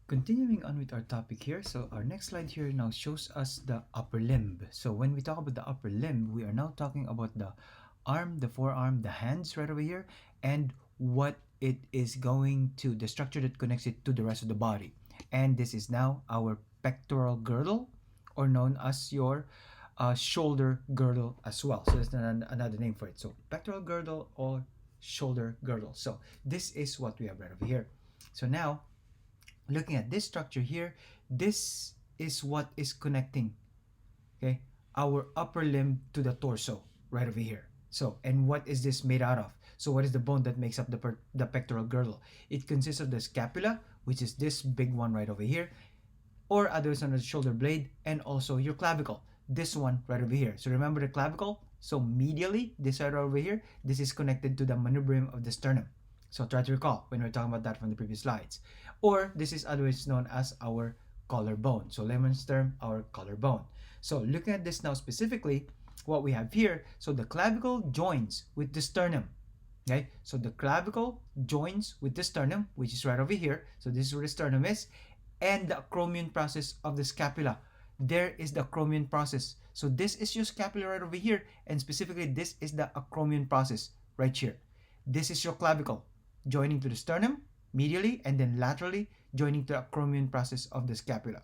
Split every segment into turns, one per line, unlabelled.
Continuing on with our topic here, so our next slide here now shows us the upper limb. So when we talk about the upper limb, we are now talking about the arm, the forearm, the hands right over here, and what it is going to, the structure that connects it to the rest of the body. And this is now our pectoral girdle, or known as your shoulder girdle as well. So that's another name for it. So pectoral girdle or shoulder girdle. So this is what we have right over here. So now, looking at this structure here, this is what is connecting, okay, our upper limb to the torso right over here. So, and what is this made out of? So what is the bone that makes up the pectoral girdle? It consists of the scapula, which is this big one right over here, or others on the shoulder blade, and also your clavicle, this one right over here. So remember the clavicle? So medially, this right over here, this is connected to the manubrium of the sternum. So try to recall when we're talking about that from the previous slides. Or this is otherwise known as our collarbone. So layman's term, our collarbone. So looking at this now specifically, what we have here, so the clavicle joins with the sternum. Okay, so the clavicle joins with the sternum, which is right over here. So this is where the sternum is, and the acromion process of the scapula. There is the acromion process. So this is your scapula right over here, and specifically this is the acromion process right here. This is your clavicle joining to the sternum medially, and then laterally joining to the acromion process of the scapula.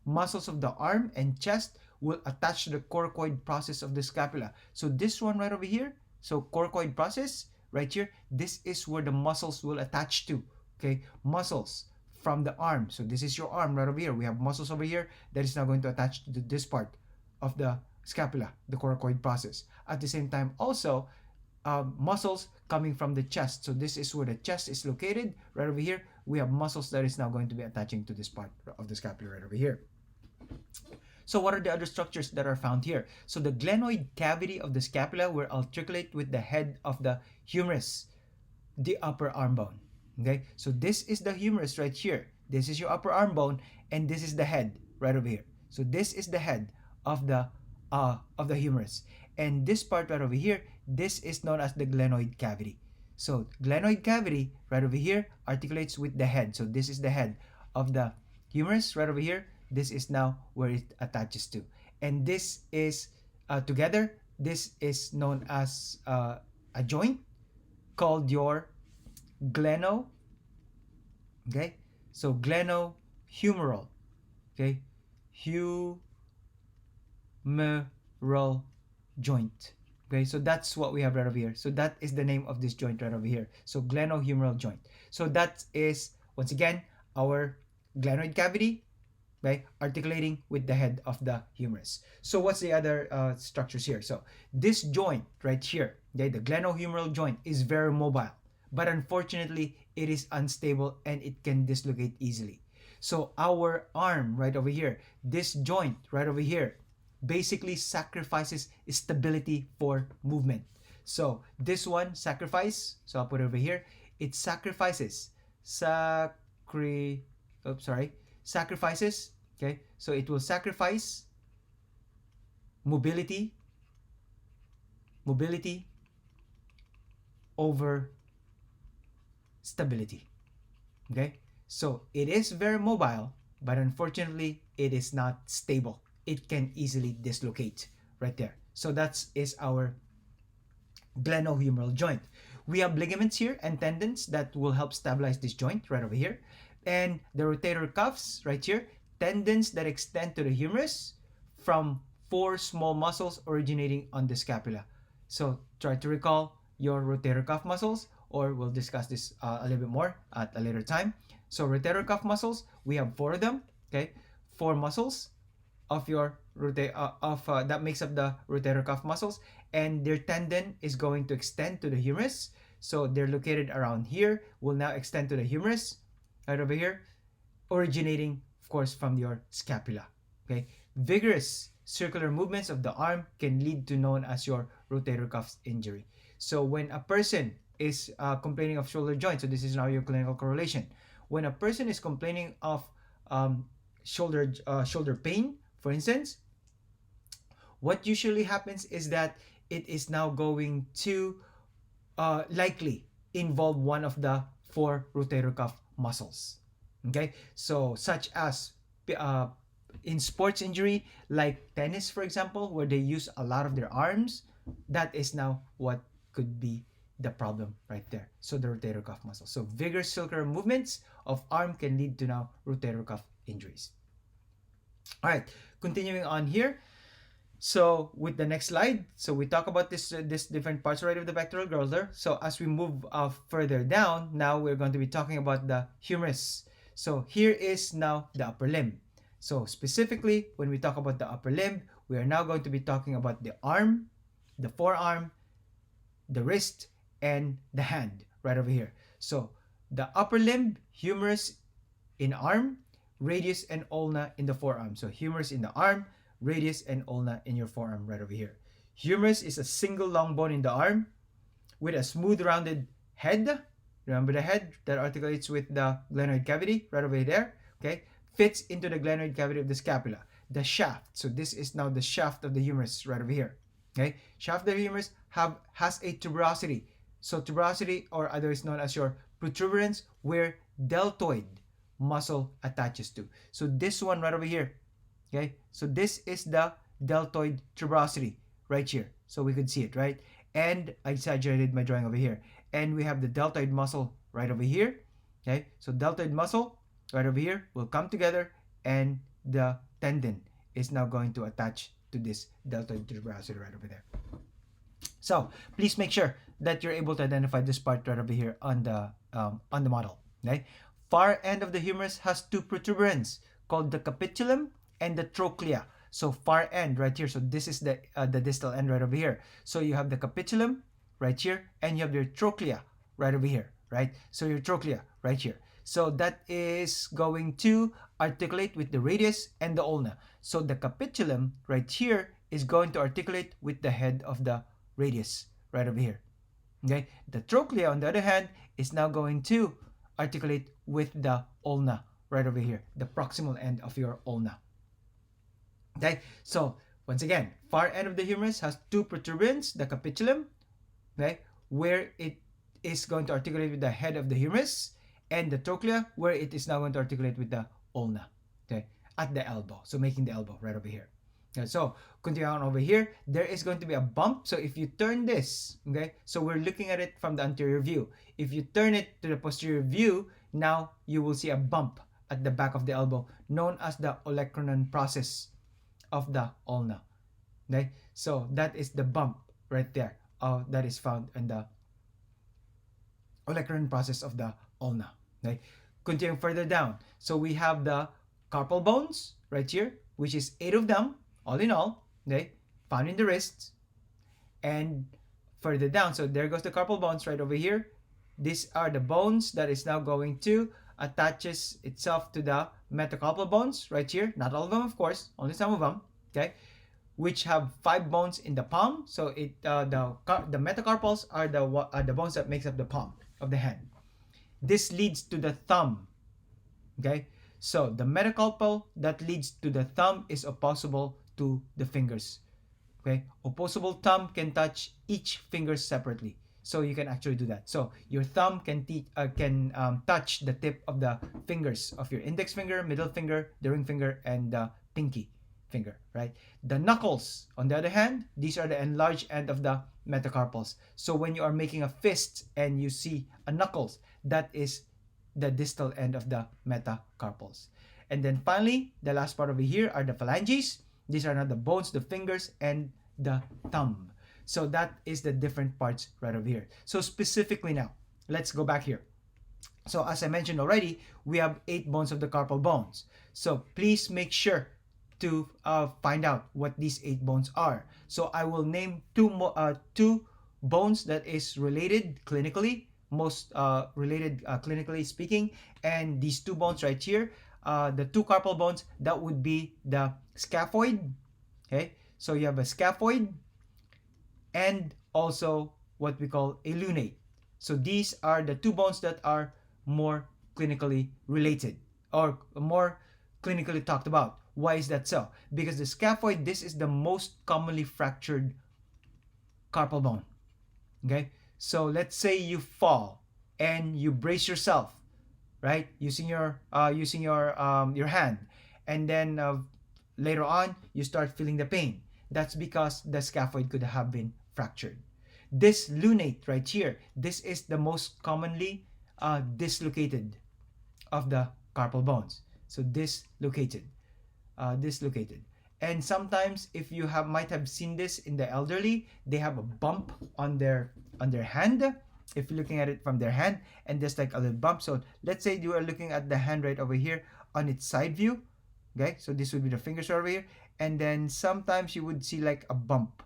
Muscles of the arm and chest will attach to the coracoid process of the scapula. So this one right over here, so coracoid process right here, this is where the muscles will attach to. Okay, muscles from the arm. So this is your arm right over here. We have muscles over here that is now going to attach to this part of the scapula, the coracoid process. At the same time, also muscles coming from the chest. So this is where the chest is located. Right over here, we have muscles that is now going to be attaching to this part of the scapula right over here. So what are the other structures that are found here? So the glenoid cavity of the scapula will articulate with the head of the humerus, the upper arm bone. Okay, so this is the humerus right here. This is your upper arm bone, and this is the head right over here. So this is the head of the humerus, and this part right over here, this is known as the glenoid cavity. So glenoid cavity right over here articulates with the head. So this is the head of the humerus right over here. This is now where it attaches to, and this is together. This is known as a joint called your gleno. Okay, so glenohumeral. Okay, humeral joint. Okay, so that's what we have right over here. So that is the name of this joint right over here. So glenohumeral joint. So that is once again our glenoid cavity, okay, articulating with the head of the humerus. So what's the other structures here? So this joint right here, okay, the glenohumeral joint is very mobile, but unfortunately it is unstable and it can dislocate easily. So our arm right over here, this joint right over here, basically sacrifices stability for movement. So this one sacrifice, so I'll put it over here, it sacrifices sacrifices, okay, so it will sacrifice mobility over stability. Okay, so it is very mobile, but unfortunately it is not stable. It can easily dislocate right there. So that is our glenohumeral joint. We have ligaments here and tendons that will help stabilize this joint right over here, and the rotator cuffs right here, tendons that extend to the humerus from 4 small muscles originating on the scapula. So try to recall your rotator cuff muscles, or we'll discuss this a little bit more at a later time. So rotator cuff muscles, we have 4 of them. Okay, 4 muscles of your that makes up the rotator cuff muscles, and their tendon is going to extend to the humerus. So they're located around here, will now extend to the humerus right over here, originating of course from your scapula. Okay, vigorous circular movements of the arm can lead to known as your rotator cuff injury. So when a person is complaining of shoulder joint, so this is now your clinical correlation. When a person is complaining of shoulder pain, for instance, what usually happens is that it is now going to likely involve one of the 4 rotator cuff muscles. Okay, so such as uh, in sports injury like tennis, for example, where they use a lot of their arms, that is now what could be the problem right there. So the rotator cuff muscle. So vigorous circular movements of arm can lead to now rotator cuff injuries. All right, continuing on here. So with the next slide, so we talk about this different parts already of the pectoral girdle. So as we move further down, now we're going to be talking about the humerus. So here is now the upper limb. So specifically, when we talk about the upper limb, we are now going to be talking about the arm, the forearm, the wrist, and the hand right over here. So the upper limb, humerus in arm, radius and ulna in the forearm. So humerus in the arm, radius and ulna in your forearm right over here. Humerus is a single long bone in the arm with a smooth rounded head. Remember the head that articulates with the glenoid cavity right over there, okay? Fits into the glenoid cavity of the scapula. The shaft, so this is now the shaft of the humerus right over here, okay? Shaft of the humerus has a tuberosity. So tuberosity, or otherwise known as your protuberance, where deltoid muscle attaches to. So this one right over here, okay? So this is the deltoid tuberosity right here. So we could see it, right? And I exaggerated my drawing over here. And we have the deltoid muscle right over here, okay? So deltoid muscle right over here will come together, and the tendon is now going to attach to this deltoid tuberosity right over there. So please make sure that you're able to identify this part right over here on the model, okay? Far end of the humerus has two protuberans called the capitulum and the trochlea. So far end right here. So this is the distal end right over here. So you have the capitulum right here, and you have your trochlea right over here, right? So your trochlea right here. So that is going to articulate with the radius and the ulna. So the capitulum right here is going to articulate with the head of the radius right over here. Okay, the trochlea on the other hand is now going to articulate with the ulna right over here, the proximal end of your ulna. Okay, so once again, far end of the humerus has two protuberans, the capitulum, okay, where it is going to articulate with the head of the humerus, and the trochlea, where it is now going to articulate with the ulna, okay, at the elbow. So making the elbow right over here. Okay, so continue on over here, there is going to be a bump. So if you turn this, okay, so we're looking at it from the anterior view. If you turn it to the posterior view, now you will see a bump at the back of the elbow, known as the olecranon process of the ulna. Okay, so that is the bump right there that is found in the olecranon process of the ulna. Okay, continuing further down, so we have the carpal bones right here, which is 8 of them all in all, okay, found in the wrists. And further down, so there goes the carpal bones right over here. These are the bones that is now going to attaches itself to the metacarpal bones right here. Not all of them, of course, only some of them, okay, which have 5 bones in the palm. So the metacarpals are the bones that makes up the palm of the hand. This leads to the thumb, okay? So the metacarpal that leads to the thumb is opposable to the fingers, okay? Opposable thumb can touch each finger separately. So you can actually do that. So your thumb can touch the tip of the fingers of your index finger, middle finger, the ring finger, and the pinky finger, right? The knuckles, on the other hand, these are the enlarged end of the metacarpals. So when you are making a fist and you see a knuckles, that is the distal end of the metacarpals. And then finally, the last part over here are the phalanges. These are now the bones, the fingers, and the thumb. So that is the different parts right over here. So specifically now, let's go back here. So as I mentioned already, we have 8 bones of the carpal bones. So please make sure to find out what these 8 bones are. So I will name two bones that is related clinically, most related clinically speaking, and these 2 bones right here, the 2 carpal bones, that would be the scaphoid, okay? So you have a scaphoid and also what we call a lunate. So these are the 2 bones that are more clinically related or more clinically talked about. Why is that so? Because the scaphoid, this is the most commonly fractured carpal bone, okay? So let's say you fall and you brace yourself, right? Using your hand, and then later on you start feeling the pain. That's because the scaphoid could have been fractured. This lunate right here, this is the most commonly dislocated of the carpal bones. So dislocated. And sometimes, if you have might have seen this in the elderly, they have a bump on their hand. If you're looking at it from their hand, and there's like a little bump. So let's say you are looking at the hand right over here on its side view. Okay, so this would be the fingers right over here, and then sometimes you would see like a bump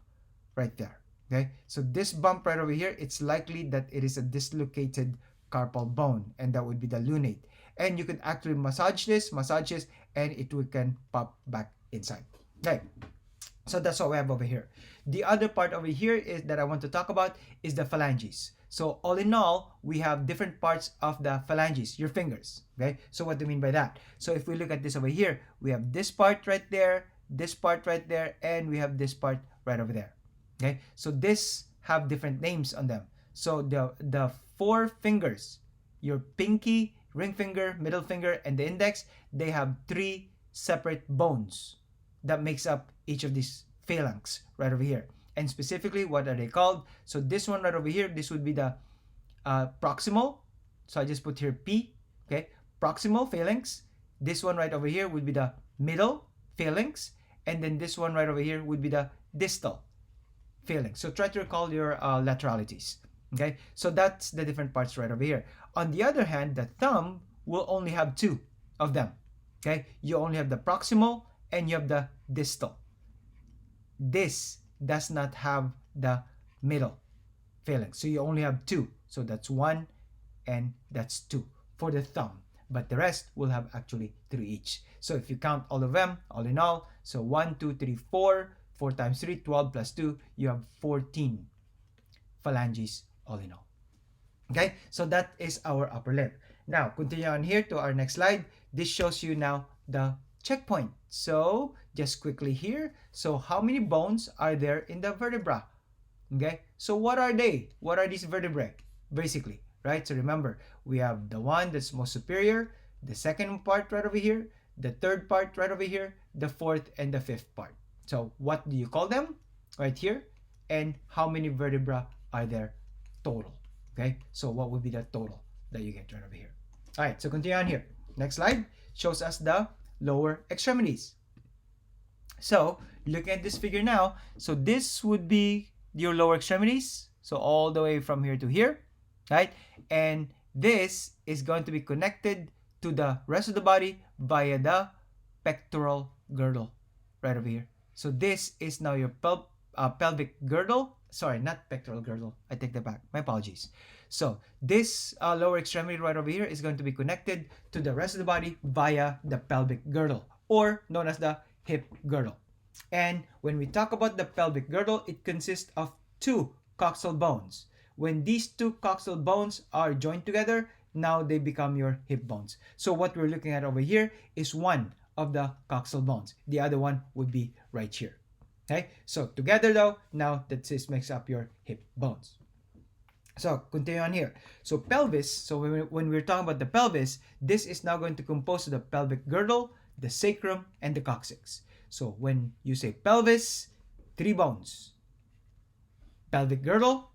right there. Okay, so this bump right over here, it's likely that it is a dislocated carpal bone, and that would be the lunate. And you can actually massage this, and it can pop back inside. Okay, so that's what we have over here. The other part over here is that I want to talk about is the phalanges. So all in all, we have different parts of the phalanges, your fingers. Okay, so what do you mean by that? So if we look at this over here, we have this part right there, this part right there, and we have this part right over there. Okay, so this have different names on them. So the four fingers, your pinky, ring finger, middle finger, and the index, they have three separate bones that makes up each of these phalanx right over here. And specifically, what are they called? So this one right over here, this would be the proximal. So I just put here P. Okay, proximal phalanx. This one right over here would be the middle phalanx, and then this one right over here would be the distal phalanx. So try to recall your lateralities. Okay, so that's the different parts right over here. On the other hand, the thumb will only have two of them. Okay, you only have the proximal and you have the distal. This does not have the middle phalanx, so you only have two. So that's one and that's two for the thumb, but the rest will have actually three each. So if you count all of them, all in all, so 1, 2, 3, 4, 4 times 3, 12 plus 2, you have 14 phalanges all in all. Okay, so that is our upper limb. Now, continue on here to our next slide. This shows you now the checkpoint. So, just quickly here. So, how many bones are there in the vertebra? Okay, so what are they? What are these vertebrae? Basically, right? So remember, we have the one that's most superior, the second part right over here, the third part right over here, the fourth and the fifth part. So what do you call them? Right here. And how many vertebra are there total? Okay, so what would be the total that you get right over here? All right, so continue on here. Next slide shows us the lower extremities. So looking at this figure now, so this would be your lower extremities, so all the way from here to here, right? And this is going to be connected to the rest of the body via the pectoral girdle right over here. So this is now your pelvic girdle. Sorry, not pectoral girdle. I take that back. My apologies. So this lower extremity right over here is going to be connected to the rest of the body via the pelvic girdle, or known as the hip girdle. And when we talk about the pelvic girdle, it consists of two coxal bones. When these two coxal bones are joined together, now they become your hip bones. So what we're looking at over here is one of the coxal bones. The other one would be right here. Okay, so together though, now that this makes up your hip bones. So continue on here. So pelvis, so when we're talking about the pelvis, this is now going to compose the pelvic girdle, the sacrum, and the coccyx. So when you say pelvis, three bones: pelvic girdle,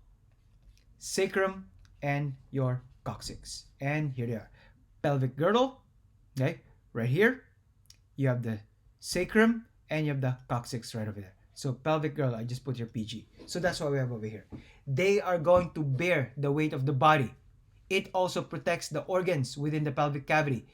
sacrum, and your coccyx. And here they are. Pelvic girdle, okay, right here. You have the sacrum and you have the coccyx right over there. So pelvic girdle, I just put your PG. So that's what we have over here. They are going to bear the weight of the body. It also protects the organs within the pelvic cavity.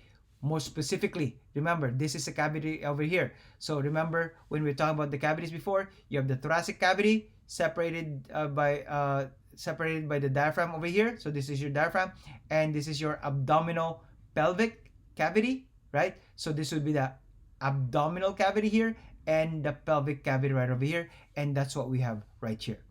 More specifically, remember, this is a cavity over here. So remember, when we were talking about the cavities before, you have the thoracic cavity separated by the diaphragm over here. So this is your diaphragm, and this is your abdominal pelvic cavity, right? So this would be the abdominal cavity here and the pelvic cavity right over here, and that's what we have right here.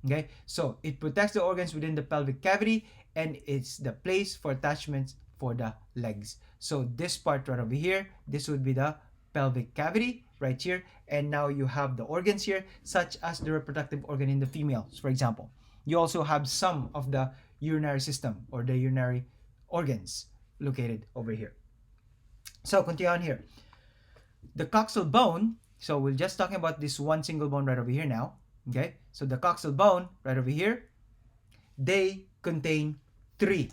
Okay, so it protects the organs within the pelvic cavity, and it's the place for attachments for the legs. So this part right over here, this would be the pelvic cavity right here, and now you have the organs here, such as the reproductive organ in the females, for example. You also have some of the urinary system or the urinary organs located over here. So continue on here. The coxal bone, so we're just talking about this one single bone right over here now. Okay, so the coxal bone right over here, they contain three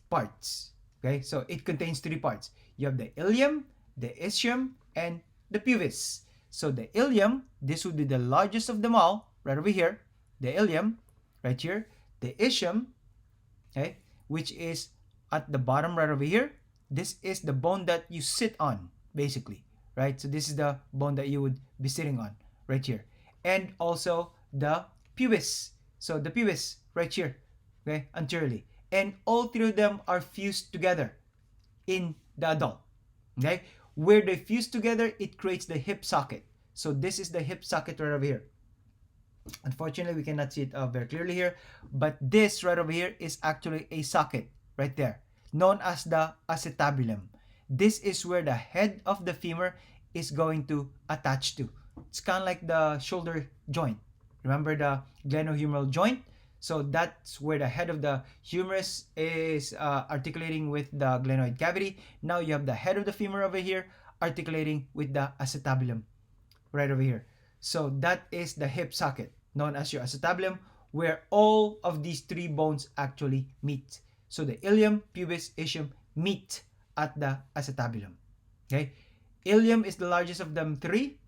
parts. Okay, so it contains three parts. You have the ilium, the ischium, and the pubis. So the ilium, this would be the largest of them all, right over here. The ilium, right here. The ischium, okay, which is at the bottom right over here. This is the bone that you sit on, basically, right? So this is the bone that you would be sitting on, right here. And also the pubis. So the pubis, right here, okay, anteriorly. And all three of them are fused together in the adult, okay? Where they fuse together, it creates the hip socket. So this is the hip socket right over here. Unfortunately, we cannot see it very clearly here, but this right over here is actually a socket right there, known as the acetabulum. This is where the head of the femur is going to attach to. It's kind of like the shoulder joint. Remember the glenohumeral joint? So that's where the head of the humerus is articulating with the glenoid cavity. Now you have the head of the femur over here articulating with the acetabulum right over here. So that is the hip socket, known as your acetabulum, where all of these three bones actually meet. So the ilium, pubis, ischium meet at the acetabulum. Okay, ilium is the largest of them three.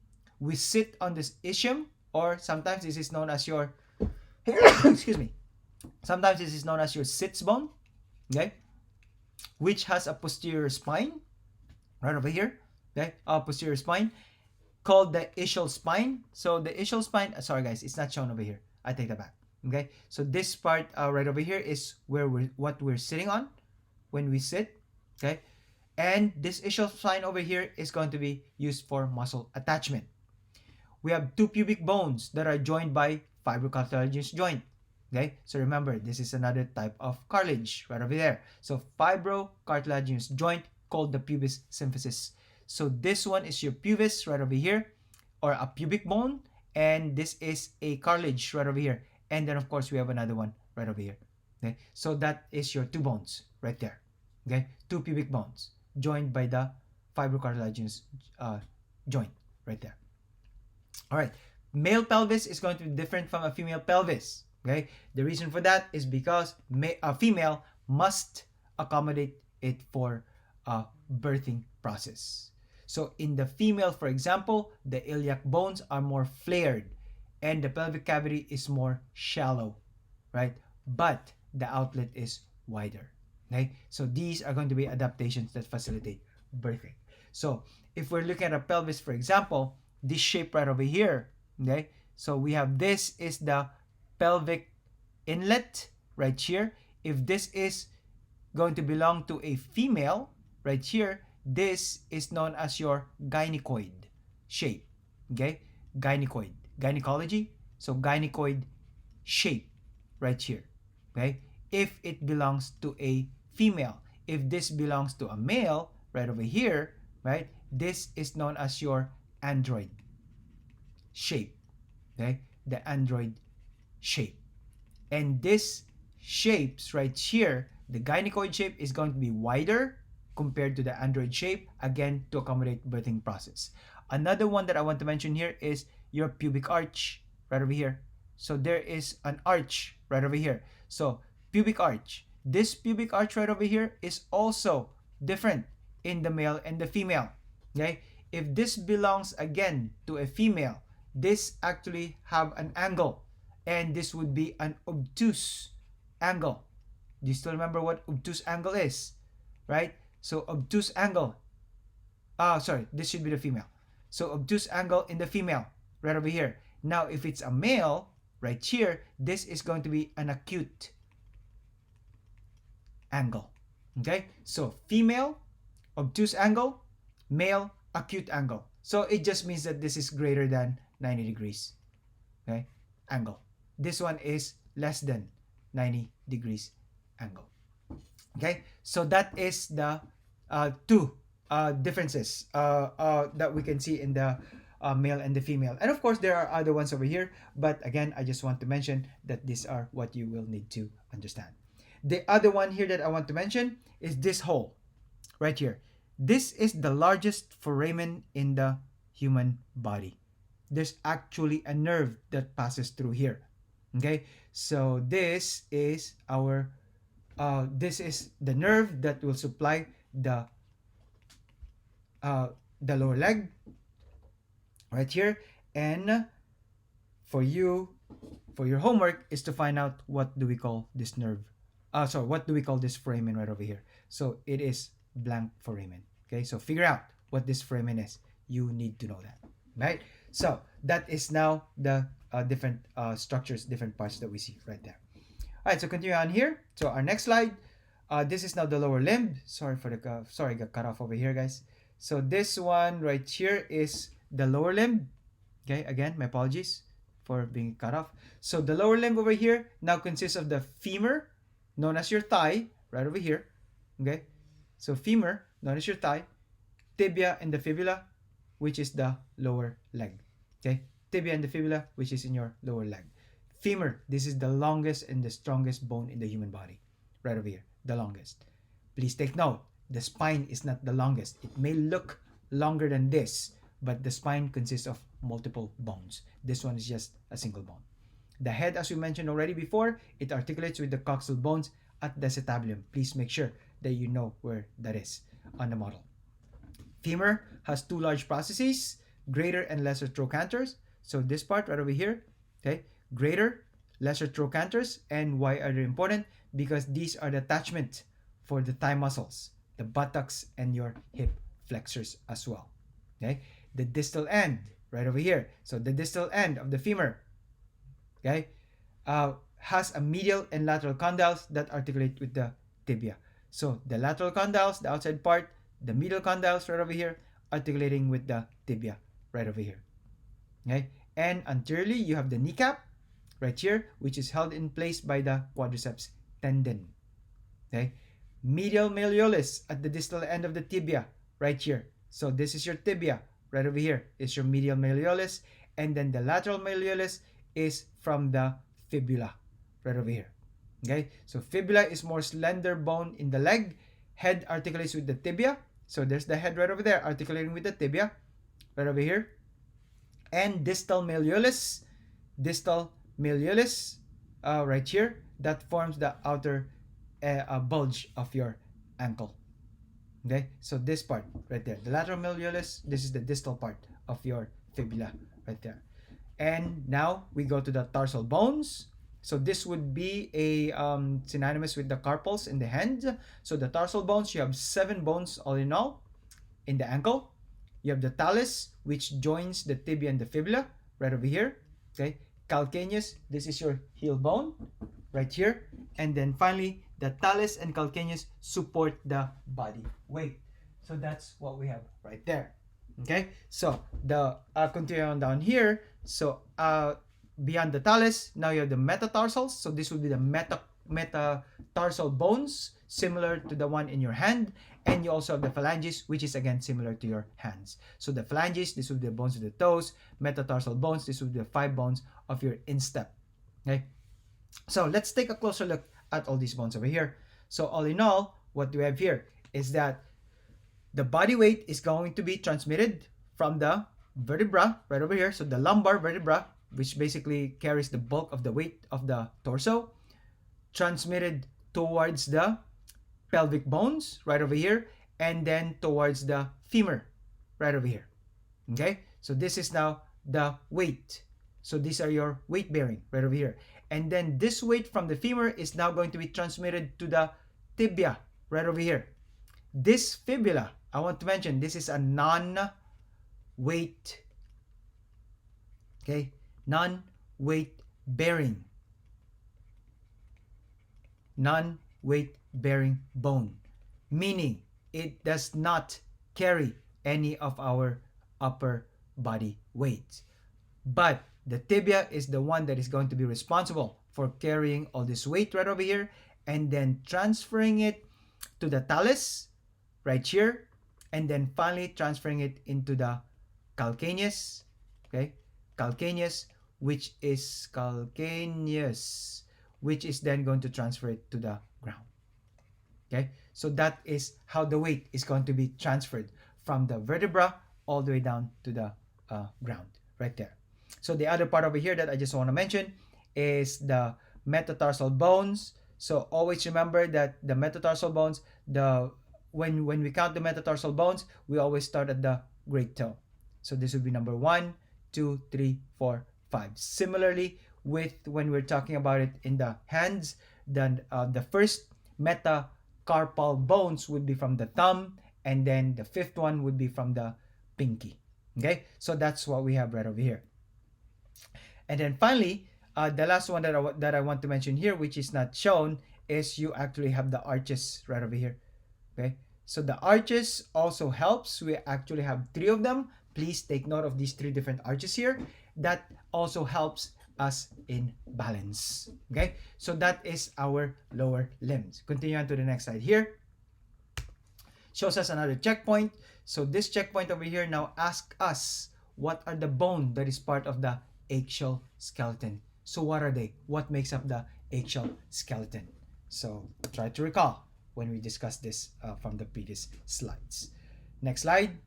We sit on this ischium, or sometimes this is known as your excuse me. Sometimes this is known as your sits bone, okay, which has a posterior spine right over here, okay, a posterior spine called the ischial spine. So the ischial spine, sorry guys, it's not shown over here. I take that back. Okay, so this part right over here is where what we're sitting on when we sit. Okay, and this ischial spine over here is going to be used for muscle attachment. We have two pubic bones that are joined by fibrocartilaginous joint. Okay, so remember, this is another type of cartilage right over there. So fibrocartilaginous joint called the pubis symphysis. So this one is your pubis right over here, or a pubic bone, and this is a cartilage right over here. And then of course we have another one right over here. Okay, so that is your two bones right there. Okay, two pubic bones joined by the fibrocartilaginous joint right there. All right, male pelvis is going to be different from a female pelvis. Okay, the reason for that is because a female must accommodate it for a birthing process. So in the female, for example, the iliac bones are more flared and the pelvic cavity is more shallow, right? But the outlet is wider. Okay, so these are going to be adaptations that facilitate birthing. So if we're looking at a pelvis, for example, this shape right over here, okay, so we have, this is the pelvic inlet right here. If this is going to belong to a female right here, this is known as your gynecoid shape. Okay, gynecoid, gynecology, so gynecoid shape right here. Okay, if it belongs to a female. If this belongs to a male right over here, right, this is known as your android shape. Okay, the android shape. And this shapes right here, the gynecoid shape is going to be wider compared to the android shape, again to accommodate birthing process. Another one that I want to mention here is your pubic arch right over here. So there is an arch right over here. So pubic arch. This pubic arch right over here is also different in the male and the female. Okay? If this belongs again to a female, this actually have an angle, and this would be an obtuse angle. Do you still remember what obtuse angle is? Right? So obtuse angle. Sorry, this should be the female. So obtuse angle in the female, right over here. Now, if it's a male, right here, this is going to be an acute angle. Okay? So female, obtuse angle, male, acute angle. So it just means that this is greater than 90 degrees. Okay? Angle. This one is less than 90 degrees angle. Okay? So that is the two differences that we can see in the male and the female. And of course, there are other ones over here. But again, I just want to mention that these are what you will need to understand. The other one here that I want to mention is this hole. right here. This is the largest foramen in the human body. There's actually a nerve that passes through here. Okay, so this is the nerve that will supply uh, the lower leg right here. And for you, for your homework is to find out what do we call this nerve. Sorry, what do we call this foramen right over here? So it is blank foramen. Okay, so figure out what this foramen is. You need to know that, right? So that is now the different structures, different parts that we see right there. All right, so continue on here. So our next slide, this is now the lower limb. Sorry for the sorry, got cut off over here, guys. So this one right here is the lower limb. Okay, again, my apologies for being cut off. So the lower limb over here now consists of the femur, known as your thigh, right over here. Okay, so femur, known as your thigh, tibia and the fibula, which is the lower leg. Okay, tibia and the fibula, which is in your lower leg. Femur, this is the longest and the strongest bone in the human body, right over here, the longest. Please take note, the spine is not the longest. It may look longer than this, but the spine consists of multiple bones. This one is just a single bone. The head, as we mentioned already before, it articulates with the coxal bones at the acetabulum. Please make sure that you know where that is on the model. Femur has two large processes, greater and lesser trochanters. So this part right over here, okay, greater, lesser trochanters. And why are they important? Because these are the attachment for the thigh muscles, the buttocks, and your hip flexors as well. Okay, the distal end right over here. So the distal end of the femur, okay, has a medial and lateral condyles that articulate with the tibia. So the lateral condyles, the outside part, the medial condyles right over here, articulating with the tibia right over here. Okay, and anteriorly you have the kneecap right here, which is held in place by the quadriceps tendon. Okay, medial malleolus at the distal end of the tibia right here. So this is your tibia right over here. Is your medial malleolus, and then the lateral malleolus is from the fibula right over here. Okay, so fibula is more slender bone in the leg. Head articulates with the tibia. So there's the head right over there articulating with the tibia right over here. And distal malleolus right here, that forms the outer bulge of your ankle. Okay, so this part right there, the lateral malleolus, this is the distal part of your fibula right there. And now we go to the tarsal bones. So this would be a synonymous with the carpals in the hand. So the tarsal bones, you have 7 bones all in all in the ankle. You have the talus, which joins the tibia and the fibula right over here. Okay, calcaneus, this is your heel bone right here. And then finally, the talus and calcaneus support the body weight. So that's what we have right there. Okay, so the continue on down here. So beyond the talus, now you have the metatarsals. So this would be the metatarsal bones, similar to the one in your hand. And you also have the phalanges, which is again similar to your hands. So the phalanges, this would be the bones of the toes. Metatarsal bones, this would be the 5 bones of your instep. Okay, so let's take a closer look at all these bones over here. So all in all, what we have here is that the body weight is going to be transmitted from the vertebra right over here. So the lumbar vertebra, which basically carries the bulk of the weight of the torso, transmitted towards the pelvic bones right over here, and then towards the femur right over here. Okay, so this is now the weight. So these are your weight bearing right over here. And then this weight from the femur is now going to be transmitted to the tibia right over here. This fibula, I want to mention, this is a non-weight, okay, non-weight bearing bone, meaning it does not carry any of our upper body weight. But the tibia is the one that is going to be responsible for carrying all this weight right over here and then transferring it to the talus right here, and then finally transferring it into the calcaneus, okay, calcaneus, which is then going to transfer it to the ground. Okay, so that is how the weight is going to be transferred from the vertebra all the way down to the ground right there. So the other part over here that I just want to mention is the metatarsal bones. So always remember that the metatarsal bones, the when we count the metatarsal bones, we always start at the great toe. So this would be number 1, 2, 3, 4, 5. Similarly, with when we're talking about it in the hands, then the first metacarpal bones would be from the thumb, and then the fifth one would be from the pinky. Okay, so that's what we have right over here. And then finally, the last one that I want to mention here, which is not shown, is you actually have the arches right over here. Okay, so the arches also helps. We actually have three of them. Please take note of these three different arches here. That also helps us in balance. Okay, so that is our lower limbs. Continue on to the next slide here. Shows us another checkpoint. So this checkpoint over here now asks us what are the bone that is part of the axial skeleton. So what are they? What makes up the axial skeleton? So try to recall when we discussed this from the previous slides. Next slide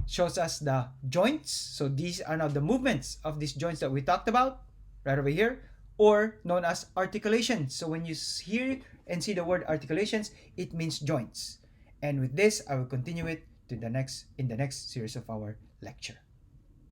shows us the joints. So these are now the movements of these joints that we talked about right over here, or known as articulations. So when you hear and see the word articulations, it means joints. And with this, I will continue it to the next in the next series of our lecture.